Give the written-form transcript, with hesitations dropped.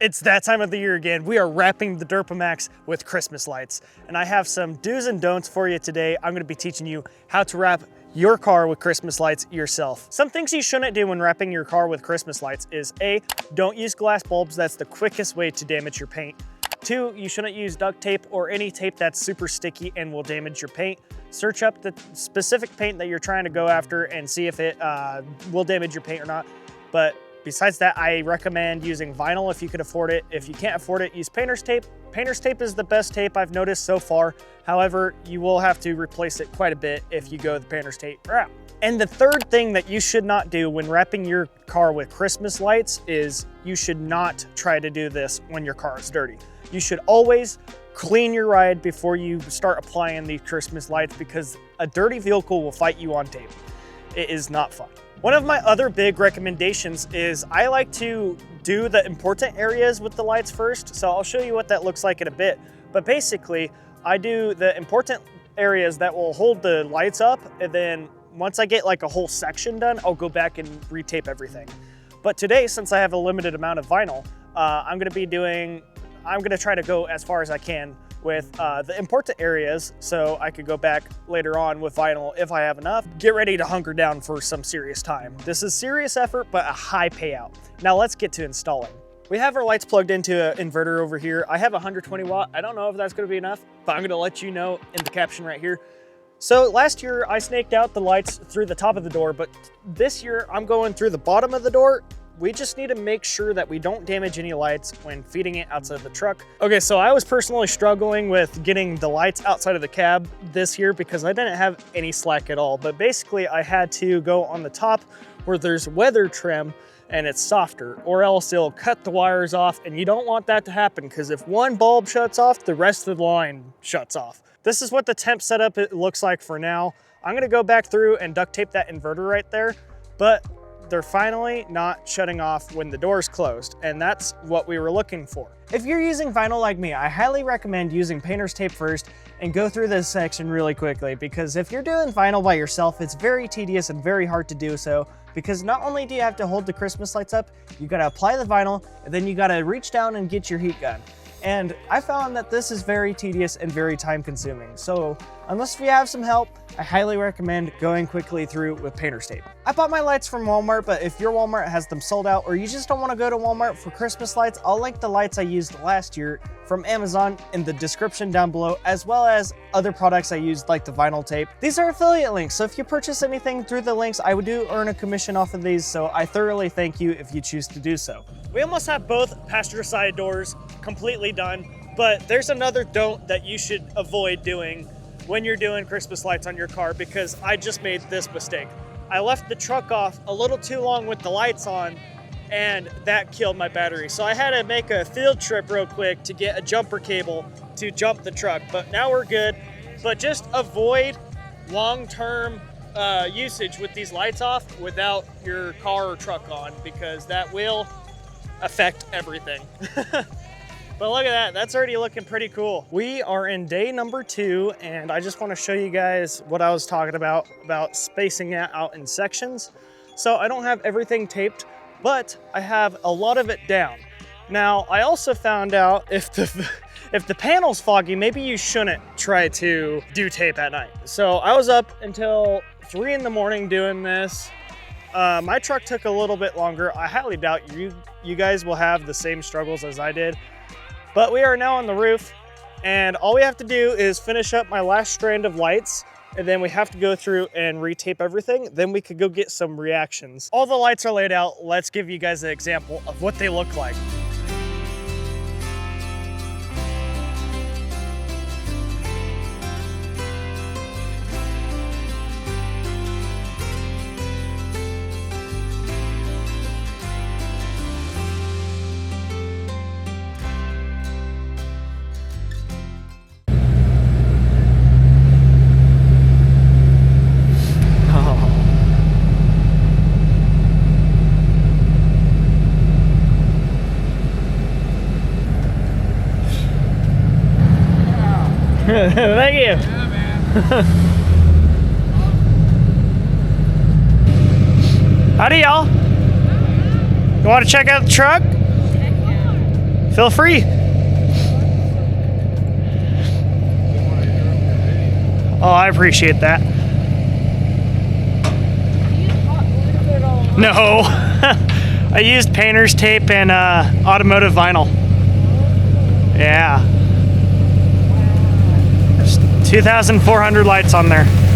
It's that time of the year again. We are wrapping the Durpamax with Christmas lights. And I have some do's and don'ts for you today. I'm gonna be teaching you how to wrap your car with Christmas lights yourself. Some things you shouldn't do when wrapping your car with Christmas lights is A, don't use glass bulbs. That's the quickest way to damage your paint. 2, you shouldn't use duct tape or any tape that's super sticky and will damage your paint. Search up the specific paint that you're trying to go after and see if it will damage your paint or not. But besides that, I recommend using vinyl if you could afford it. If you can't afford it, use painter's tape. Painter's tape is the best tape I've noticed so far. However, you will have to replace it quite a bit if you go the painter's tape route. And the third thing that you should not do when wrapping your car with Christmas lights is you should not try to do this when your car is dirty. You should always clean your ride before you start applying these Christmas lights because a dirty vehicle will fight you on tape. It is not fun. One of my other big recommendations is I like to do the important areas with the lights first. So I'll show you what that looks like in a bit. But basically, I do the important areas that will hold the lights up. And then once I get like a whole section done, I'll go back and retape everything. But today, since I have a limited amount of vinyl, I'm gonna try to go as far as I can with the important areas so I could go back later on with vinyl if I have enough. Get ready to hunker down for some serious time. This is serious effort, but a high payout. Now let's get to installing. We have our lights plugged into an inverter over here. I have 120 watt. I don't know if that's gonna be enough, but I'm gonna let you know in the caption right here. So last year I snaked out the lights through the top of the door, but this year I'm going through the bottom of the door. We just need to make sure that we don't damage any lights when feeding it outside of the truck. Okay, so I was personally struggling with getting the lights outside of the cab this year because I didn't have any slack at all. But basically I had to go on the top where there's weather trim and it's softer, or else it'll cut the wires off, and you don't want that to happen because if one bulb shuts off, the rest of the line shuts off. This is what the temp setup looks like for now. I'm gonna go back through and duct tape that inverter right there, but they're finally not shutting off when the door's closed, and that's what we were looking for. If you're using vinyl like me, I highly recommend using painter's tape first and go through this section really quickly, because if you're doing vinyl by yourself, it's very tedious and very hard to do so, because not only do you have to hold the Christmas lights up, you gotta apply the vinyl, and then you gotta reach down and get your heat gun. And I found that this is very tedious and very time consuming. So unless we have some help, I highly recommend going quickly through with painter's tape. I bought my lights from Walmart, but if your Walmart has them sold out or you just don't want to go to Walmart for Christmas lights, I'll link the lights I used last year from Amazon in the description down below, as well as other products I used like the vinyl tape. These are affiliate links, so if you purchase anything through the links, I do earn a commission off of these, so I thoroughly thank you if you choose to do so. We almost have both passenger side doors completely done, but there's another don't that you should avoid doing when you're doing Christmas lights on your car, because I just made this mistake. I left the truck off a little too long with the lights on, and that killed my battery. So I had to make a field trip real quick to get a jumper cable to jump the truck, but now we're good. But just avoid long-term usage with these lights off without your car or truck on, because that will affect everything. But look at that, that's already looking pretty cool. We are in day number 2, and I just want to show you guys what I was talking about spacing it out in sections. So I don't have everything taped, but I have a lot of it down. Now, I also found out if the panel's foggy, maybe you shouldn't try to do tape at night. So I was up until 3 in the morning doing this. My truck took a little bit longer. I highly doubt you guys will have the same struggles as I did. But we are now on the roof, and all we have to do is finish up my last strand of lights, and then we have to go through and retape everything. Then we could go get some reactions. All the lights are laid out. Let's give you guys an example of what they look like. Thank you. Yeah, man. Howdy, y'all. You want to check out the truck? Feel free. Oh, I appreciate that. No. I used painter's tape and automotive vinyl. Yeah. There's 2,400 lights on there.